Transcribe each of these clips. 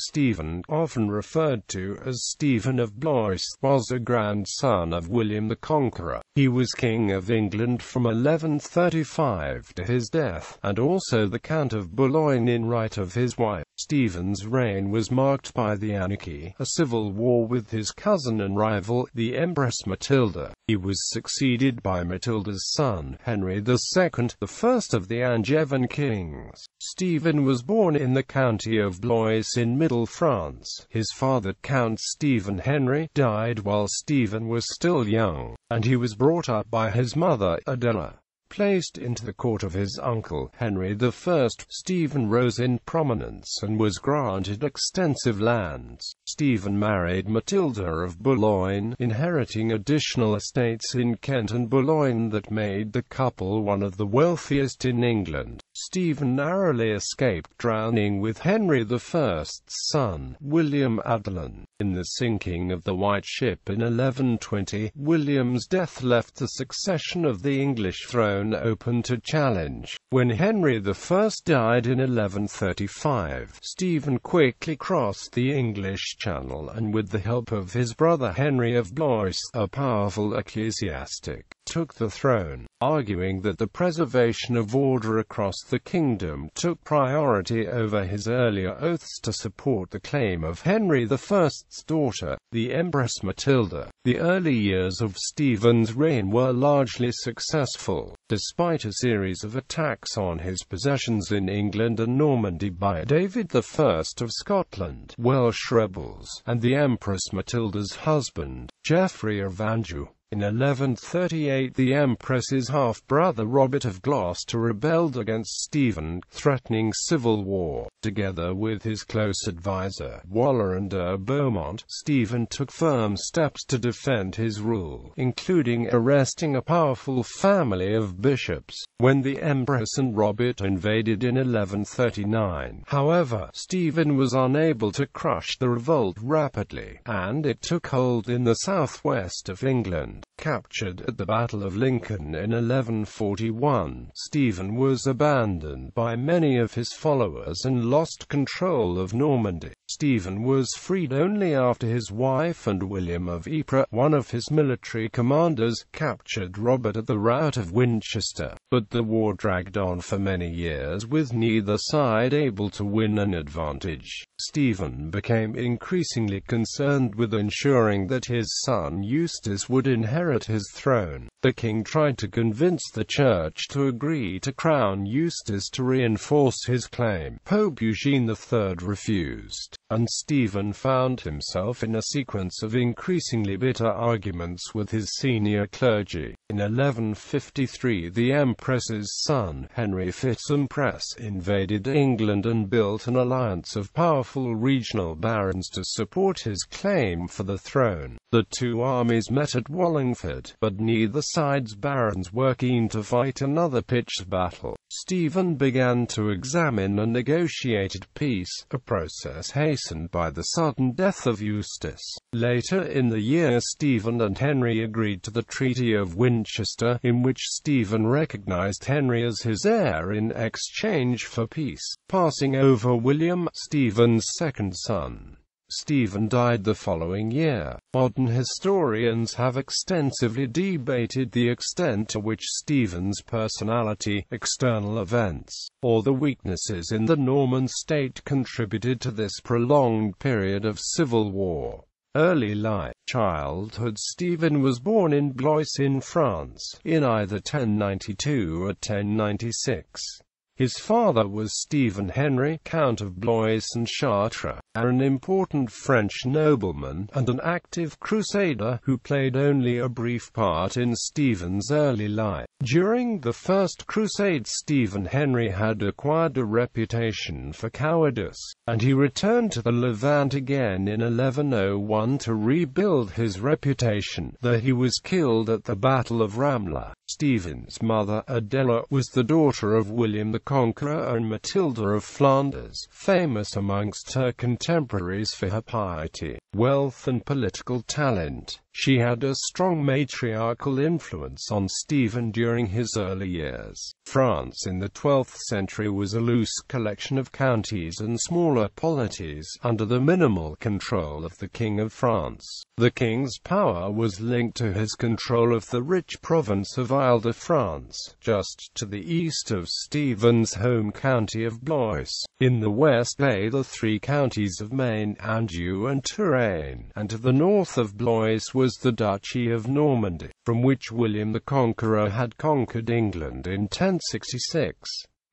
Stephen, often referred to as Stephen of Blois, was a grandson of William the Conqueror. He was King of England from 1135 to his death, and also the Count of Boulogne in right of his wife. Stephen's reign was marked by the Anarchy, a civil war with his cousin and rival, the Empress Matilda. He was succeeded by Matilda's son, Henry II, the first of the Angevin kings. Stephen was born in the county of Blois in Middle France. His father, Count Stephen Henry, died while Stephen was still young, and he was brought up by his mother, Adela. Placed into the court of his uncle, Henry I, Stephen rose in prominence and was granted extensive lands. Stephen married Matilda of Boulogne, inheriting additional estates in Kent and Boulogne that made the couple one of the wealthiest in England. Stephen narrowly escaped drowning with Henry I's son, William Adelin, in the sinking of the White Ship in 1120. William's death left the succession of the English throne open to challenge. When Henry I died in 1135, Stephen quickly crossed the English Channel and, with the help of his brother Henry of Blois, a powerful ecclesiastic, took the throne, arguing that the preservation of order across the kingdom took priority over his earlier oaths to support the claim of Henry I's daughter, the Empress Matilda. The early years of Stephen's reign were largely successful, despite a series of attacks on his possessions in England and Normandy by David I of Scotland, Welsh rebels, and the Empress Matilda's husband, Geoffrey of Anjou. In 1138 the Empress's half-brother Robert of Gloucester rebelled against Stephen, threatening civil war. Together with his close advisor, Waller and de Beaumont, Stephen took firm steps to defend his rule, including arresting a powerful family of bishops. When the Empress and Robert invaded in 1139, however, Stephen was unable to crush the revolt rapidly, and it took hold in the southwest of England. Captured at the Battle of Lincoln in 1141, Stephen was abandoned by many of his followers and lost control of Normandy. Stephen was freed only after his wife and William of Ypres, one of his military commanders, captured Robert at the Rout of Winchester. But the war dragged on for many years with neither side able to win an advantage. Stephen became increasingly concerned with ensuring that his son Eustace would inherit his throne. The king tried to convince the church to agree to crown Eustace to reinforce his claim. Pope Eugene III refused, and Stephen found himself in a sequence of increasingly bitter arguments with his senior clergy. In 1153 the Empress's son, Henry V's Empress, invaded England and built an alliance of powerful regional barons to support his claim for the throne. The two armies met at Wallingford, but neither side's barons were keen to fight another pitched battle. Stephen began to examine a negotiated peace, a process hastened by the sudden death of Eustace. Later in the year Stephen and Henry agreed to the Treaty of Winchester, in which Stephen recognized Henry as his heir in exchange for peace, passing over William, Stephen's second son. Stephen died the following year. Modern historians have extensively debated the extent to which Stephen's personality, external events, or the weaknesses in the Norman state contributed to this prolonged period of civil war. Early life. Childhood. Stephen was born in Blois in France, in either 1092 or 1096. His father was Stephen Henry, Count of Blois and Chartres, an important French nobleman, and an active crusader, who played only a brief part in Stephen's early life. During the First Crusade Stephen Henry had acquired a reputation for cowardice, and he returned to the Levant again in 1101 to rebuild his reputation, though he was killed at the Battle of Ramla. Stephen's mother, Adela, was the daughter of William the Conqueror and Matilda of Flanders, famous amongst her contemporaries for her piety, wealth and political talent. She had a strong matriarchal influence on Stephen during his early years. France in the 12th century was a loose collection of counties and smaller polities, under the minimal control of the King of France. The king's power was linked to his control of the rich province of Ile-de-France, just to the east of Stephen's home county of Blois. In the west lay the three counties of Maine, Anjou and Touraine, and to the north of Blois was the Duchy of Normandy, from which William the Conqueror had conquered England in 1066.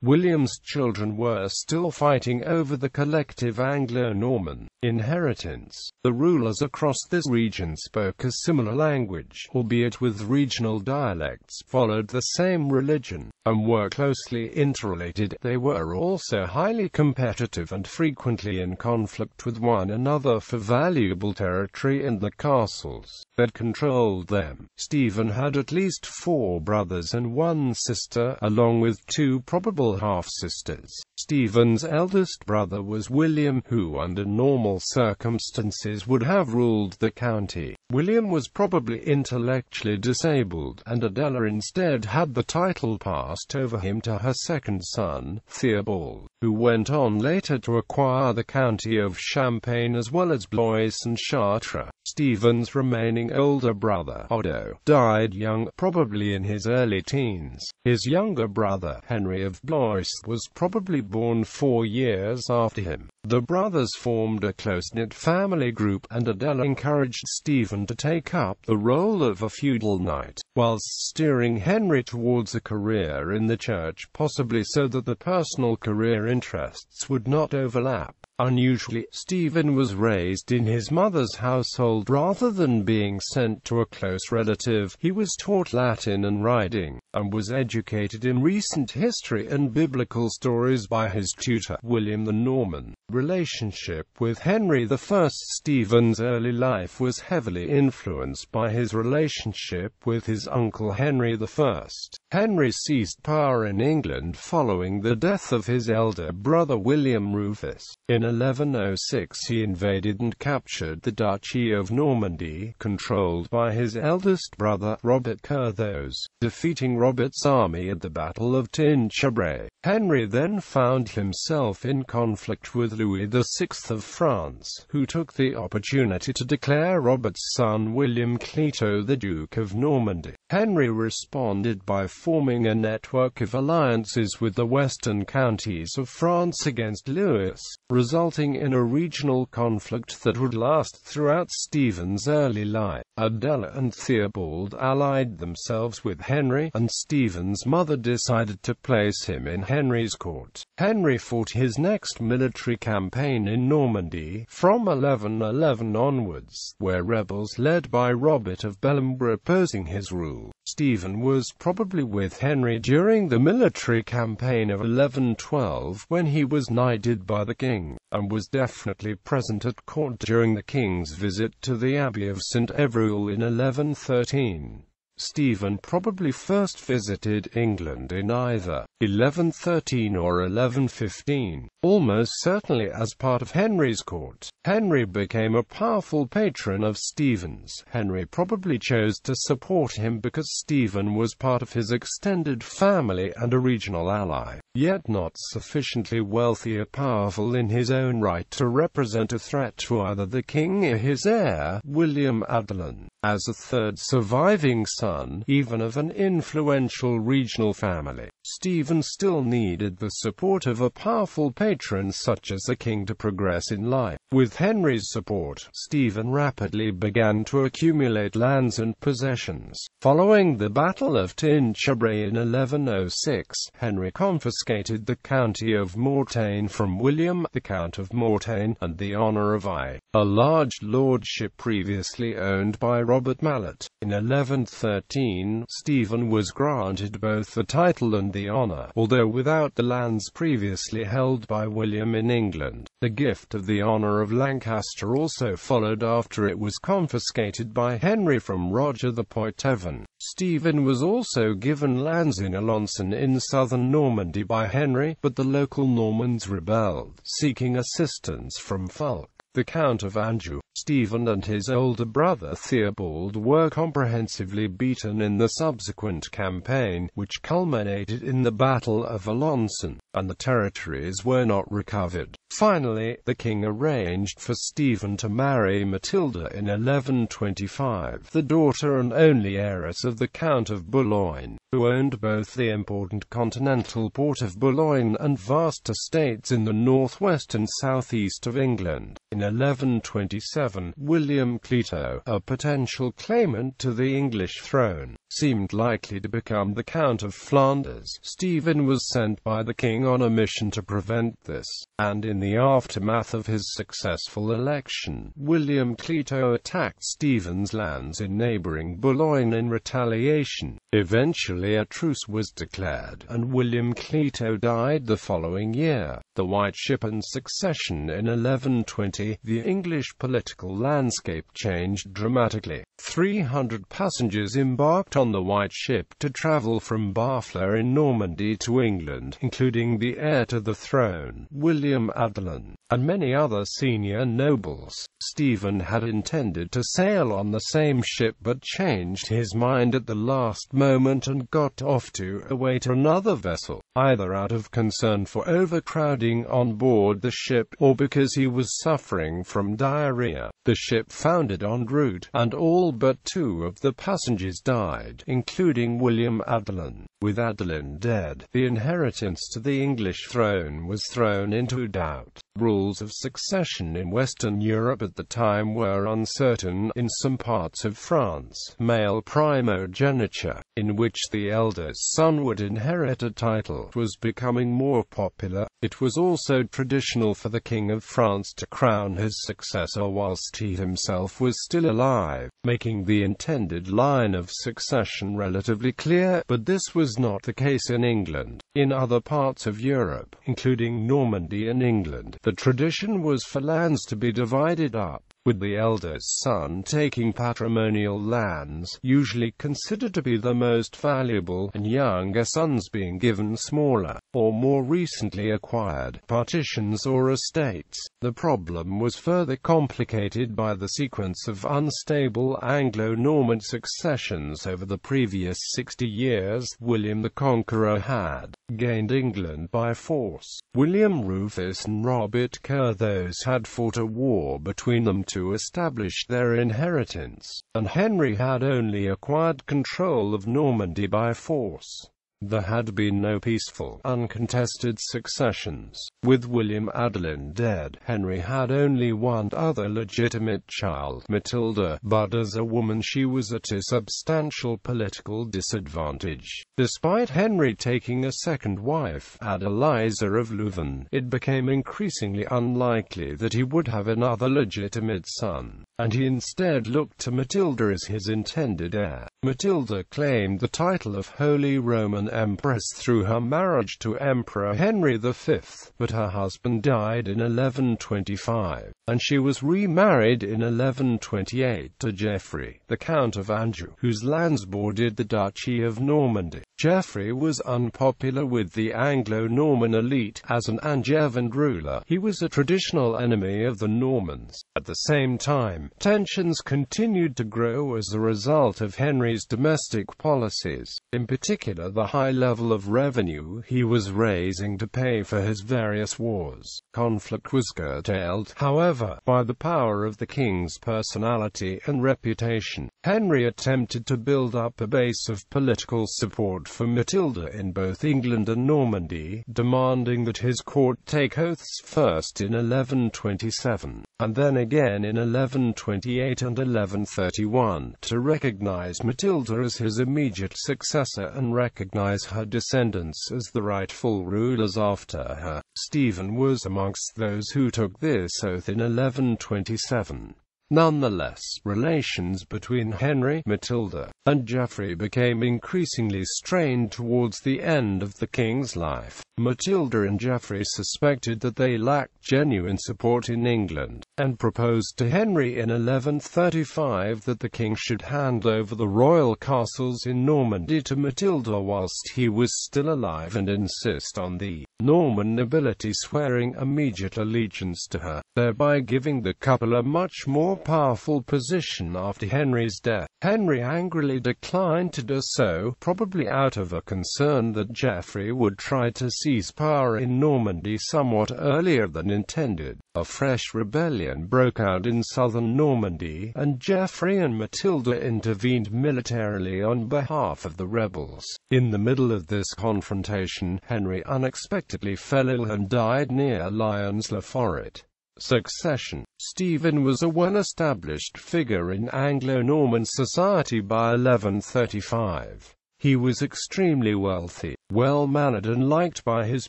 William's children were still fighting over the collective Anglo-Norman inheritance. The rulers across this region spoke a similar language, albeit with regional dialects, followed the same religion, and were closely interrelated. They were also highly competitive and frequently in conflict with one another for valuable territory and the castles that controlled them. Stephen had at least 4 brothers and 1 sister, along with 2 probable half-sisters. Stephen's eldest brother was William, who under normal circumstances would have ruled the county. William was probably intellectually disabled, and Adela instead had the title passed over him to her second son, Theobald, who went on later to acquire the county of Champagne as well as Blois and Chartres. Stephen's remaining older brother, Otto, died young, probably in his early teens. His younger brother, Henry of Blois, was probably born 4 years after him. The brothers formed a close-knit family group, and Adela encouraged Stephen to take up the role of a feudal knight, whilst steering Henry towards a career in the church, possibly so that the personal career interests would not overlap. Unusually, Stephen was raised in his mother's household rather than being sent to a close relative. He was taught Latin and writing, and was educated in recent history and biblical stories by his tutor, William the Norman. Relationship with Henry I. Stephen's early life was heavily influenced by his relationship with his uncle Henry I. Henry seized power in England following the death of his elder brother William Rufus. In 1106 he invaded and captured the Duchy of Normandy, controlled by his eldest brother, Robert Curthose, defeating Robert's army at the Battle of Tinchebray. Henry then found himself in conflict with Louis VI of France, who took the opportunity to declare Robert's son William Clito the Duke of Normandy. Henry responded by forming a network of alliances with the western counties of France against Louis, resulting in a regional conflict that would last throughout Stephen's early life. Adela and Theobald allied themselves with Henry, and Stephen's mother decided to place him in Henry's court. Henry fought his next military campaign in Normandy, from 1111 onwards, where rebels led by Robert of Bellem were opposing his rule. Stephen was probably with Henry during the military campaign of 1112, when he was knighted by the king, and was definitely present at court during the king's visit to the Abbey of St. Evroul in 1113. Stephen probably first visited England in either 1113 or 1115, almost certainly as part of Henry's court. Henry became a powerful patron of Stephen's. Henry probably chose to support him because Stephen was part of his extended family and a regional ally, yet not sufficiently wealthy or powerful in his own right to represent a threat to either the king or his heir, William Adelin. As a third surviving son, even of an influential regional family, Stephen still needed the support of a powerful patron such as the king to progress in life. With Henry's support, Stephen rapidly began to accumulate lands and possessions. Following the Battle of Tinchebray in 1106, Henry confiscated the county of Mortain from William, the Count of Mortain, and the honour of I, a large lordship previously owned by Robert Mallet. In 1113, Stephen was granted both the title and the honour, although without the lands previously held by William in England. The gift of the honour of Lancaster also followed after it was confiscated by Henry from Roger the Poitevin. Stephen was also given lands in Alençon in southern Normandy by Henry, but the local Normans rebelled, seeking assistance from Fulk. The Count of Anjou, Stephen and his older brother Theobald were comprehensively beaten in the subsequent campaign, which culminated in the Battle of Alençon, and the territories were not recovered. Finally, the king arranged for Stephen to marry Matilda in 1125, the daughter and only heiress of the Count of Boulogne, who owned both the important continental port of Boulogne and vast estates in the northwest and southeast of England. In 1127, William Clito, a potential claimant to the English throne, seemed likely to become the Count of Flanders. Stephen was sent by the king on a mission to prevent this, and in the aftermath of his successful election, William Clito attacked Stephen's lands in neighbouring Boulogne in retaliation. Eventually a truce was declared, and William Clito died the following year. The White Ship and succession in 1120, the English political landscape changed dramatically. 300 passengers embarked on the White Ship to travel from Barfleur in Normandy to England, including the heir to the throne, William Adelin, and many other senior nobles. Stephen had intended to sail on the same ship but changed his mind at the last moment and got off to await another vessel, either out of concern for overcrowding on board the ship, or because he was suffering from diarrhea. The ship foundered en route, and all but 2 of the passengers died, including William Adelin. With Adelin dead, the inheritance to the English throne was thrown into doubt. Rules of succession in Western Europe at the time were uncertain. In some parts of France, male primogeniture, in which the eldest son would inherit a title, was becoming more popular. It was also traditional for the King of France to crown his successor whilst he himself was still alive, making the intended line of succession relatively clear, but this was not the case in England. In other parts of Europe, including Normandy and England, the tradition was for lands to be divided up, with the eldest son taking patrimonial lands, usually considered to be the most valuable, and younger sons being given smaller, or more recently acquired, partitions or estates. The problem was further complicated by the sequence of unstable Anglo-Norman successions over the previous 60 years. William the Conqueror had gained England by force. William Rufus and Robert Curthose had fought a war between them to establish their inheritance, and Henry had only acquired control of Normandy by force. There had been no peaceful, uncontested successions. With William Adelin dead, Henry had only one other legitimate child, Matilda, but as a woman she was at a substantial political disadvantage. Despite Henry taking a second wife, Adeliza of Louvain, it became increasingly unlikely that he would have another legitimate son, and he instead looked to Matilda as his intended heir. Matilda claimed the title of Holy Roman Empress through her marriage to Emperor Henry V, but her husband died in 1125, and she was remarried in 1128 to Geoffrey, the Count of Anjou, whose lands bordered the Duchy of Normandy. Geoffrey was unpopular with the Anglo-Norman elite. As an Angevin ruler, he was a traditional enemy of the Normans. At the same time, tensions continued to grow as a result of Henry's domestic policies, in particular the high level of revenue he was raising to pay for his various wars. Conflict was curtailed, however, by the power of the king's personality and reputation. Henry attempted to build up a base of political support for Matilda in both England and Normandy, demanding that his court take oaths first in 1127, and then again in 1128 and 1131, to recognize Matilda as his immediate successor and recognize her descendants as the rightful rulers after her. Stephen was amongst those who took this oath in 1127. Nonetheless, relations between Henry, Matilda, and Geoffrey became increasingly strained towards the end of the king's life. Matilda and Geoffrey suspected that they lacked genuine support in England, and proposed to Henry in 1135 that the king should hand over the royal castles in Normandy to Matilda whilst he was still alive and insist on the Norman nobility swearing immediate allegiance to her, thereby giving the couple a much more powerful position after Henry's death. Henry angrily declined to do so, probably out of a concern that Geoffrey would try to seize power in Normandy somewhat earlier than intended. A fresh rebellion broke out in southern Normandy, and Geoffrey and Matilda intervened militarily on behalf of the rebels. In the middle of this confrontation, Henry unexpectedly fell ill and died near Lyons-le-Forêt. Succession. Stephen was a well-established figure in Anglo-Norman society by 1135. He was extremely wealthy, well-mannered and liked by his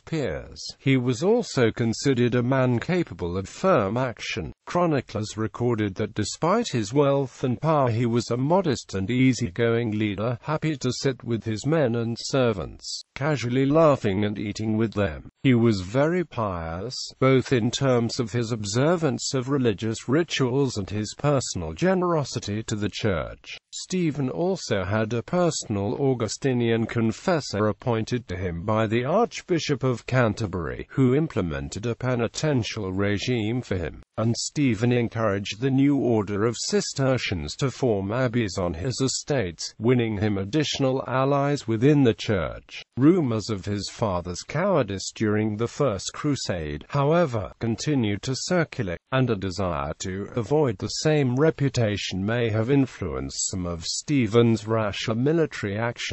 peers. He was also considered a man capable of firm action. Chroniclers recorded that despite his wealth and power he was a modest and easygoing leader, happy to sit with his men and servants, casually laughing and eating with them. He was very pious, both in terms of his observance of religious rituals and his personal generosity to the church. Stephen also had a personal Augustinian confessor appointed to him by the Archbishop of Canterbury, who implemented a penitential regime for him, and Stephen encouraged the new order of Cistercians to form abbeys on his estates, winning him additional allies within the church. Rumors of his father's cowardice during the First Crusade, however, continued to circulate, and a desire to avoid the same reputation may have influenced some of Stephen's rasher military actions.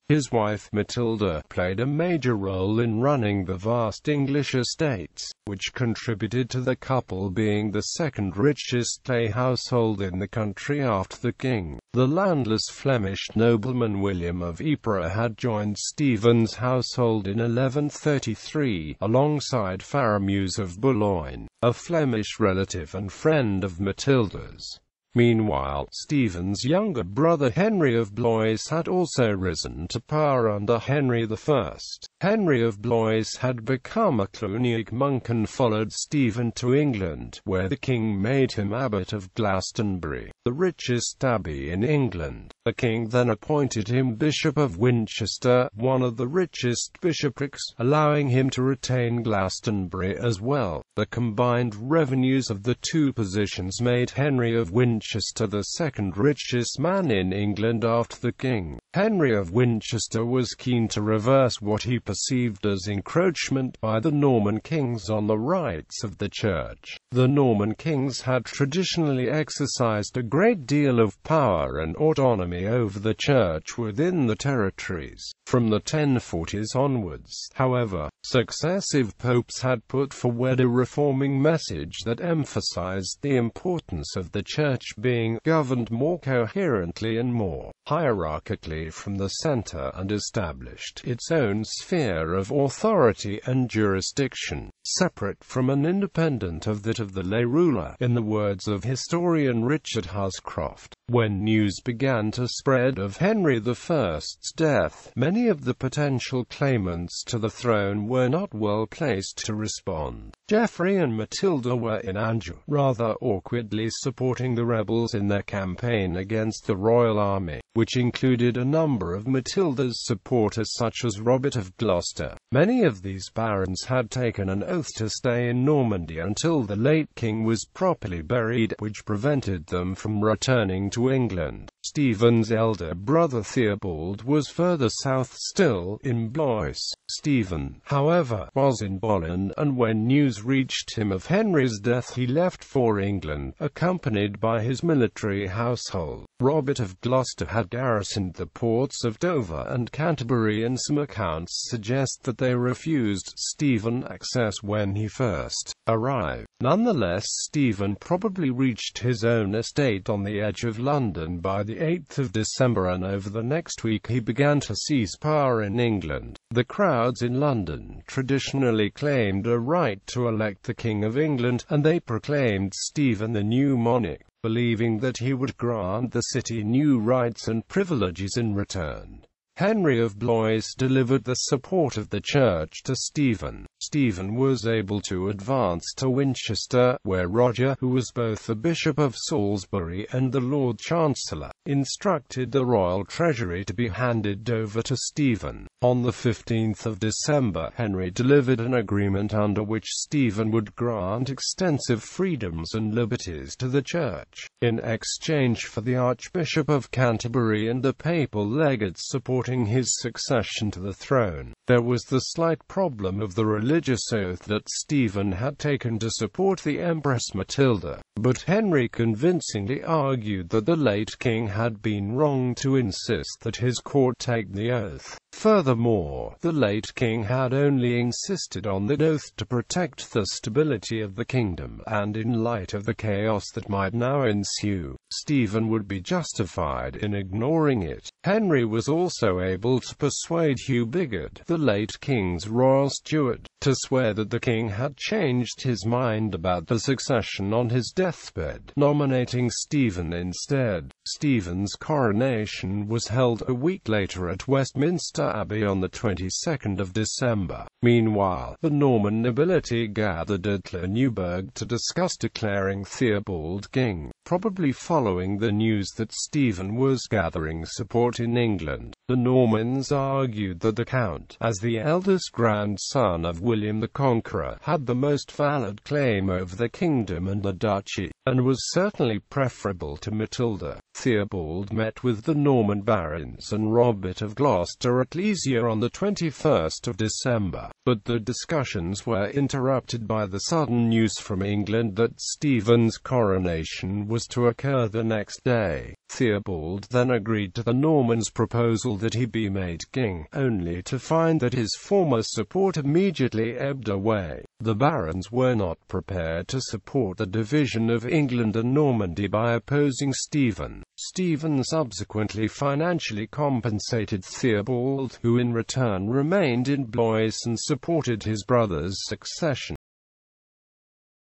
His wife Matilda played a major role in running the vast English estates, which contributed to the couple being the second richest lay household in the country after the king. The landless Flemish nobleman William of Ypres had joined Stephen's household in 1133, alongside Faramuse of Boulogne, a Flemish relative and friend of Matilda's. Meanwhile, Stephen's younger brother Henry of Blois had also risen to power under Henry I. Henry of Blois had become a Cluniac monk and followed Stephen to England, where the king made him abbot of Glastonbury, the richest abbey in England. The king then appointed him Bishop of Winchester, one of the richest bishoprics, allowing him to retain Glastonbury as well. The combined revenues of the two positions made Henry of Winchester the second richest man in England after the king. Henry of Winchester was keen to reverse what he perceived as encroachment by the Norman kings on the rights of the church. The Norman kings had traditionally exercised a great deal of power and autonomy over the church within the territories. From the 1040s onwards, however, successive popes had put forward a reforming message that emphasized the importance of the church being governed more coherently and more hierarchically from the center, and established its own sphere of authority and jurisdiction, separate from and independent of that of the lay ruler. In the words of historian Richard Huscroft, when news began to spread of Henry I's death, many of the potential claimants to the throne were not well placed to respond. Geoffrey and Matilda were in Anjou, rather awkwardly supporting the rebels in their campaign against the royal army, which included a number of Matilda's supporters such as Robert of Gloucester. Many of these barons had taken an oath to stay in Normandy until the late king was properly buried, which prevented them from returning to England. Stephen's elder brother Theobald was further south still, in Blois. Stephen, however, was in Boulogne, and when news reached him of Henry's death he left for England, accompanied by his military household. Robert of Gloucester had garrisoned the ports of Dover and Canterbury, and some accounts suggest that they refused Stephen access when he first arrived. Nonetheless, Stephen probably reached his own estate on the edge of London by the 8th of December, and over the next week he began to seize power in England. The crowds in London traditionally claimed a right to elect the King of England, and they proclaimed Stephen the new monarch, believing that he would grant the city new rights and privileges in return. Henry of Blois delivered the support of the church to Stephen. Stephen was able to advance to Winchester, where Roger, who was both the Bishop of Salisbury and the Lord Chancellor, instructed the royal treasury to be handed over to Stephen. On the 15th of December, Henry delivered an agreement under which Stephen would grant extensive freedoms and liberties to the church, in exchange for the Archbishop of Canterbury and the papal legates supporting his succession to the throne. There was the slight problem of the religious oath that Stephen had taken to support the Empress Matilda, but Henry convincingly argued that the late king had been wrong to insist that his court take the oath. Furthermore, the late king had only insisted on the oath to protect the stability of the kingdom, and in light of the chaos that might now ensue, Stephen would be justified in ignoring it. Henry was also able to persuade Hugh Bigod, the late king's royal steward, to swear that the king had changed his mind about the succession on his deathbed, nominating Stephen instead. Stephen's coronation was held a week later at Westminster Abbey on the 22nd of December. Meanwhile, the Norman nobility gathered at Newburgh to discuss declaring Theobald king, probably following the news that Stephen was gathering support in England. The Normans argued that the Count, as the eldest grandson of William the Conqueror, had the most valid claim over the kingdom and the duchy, and was certainly preferable to Matilda. Theobald met with the Norman barons and Robert of Gloucester at Lesia on the 21st of December, but the discussions were interrupted by the sudden news from England that Stephen's coronation was to occur the next day. Theobald then agreed to the Normans' proposal that he be made king, only to find that his former support immediately ebbed away. The barons were not prepared to support the division of England and Normandy by opposing Stephen. Stephen subsequently financially compensated Theobald, who in return remained in Blois and supported his brother's succession.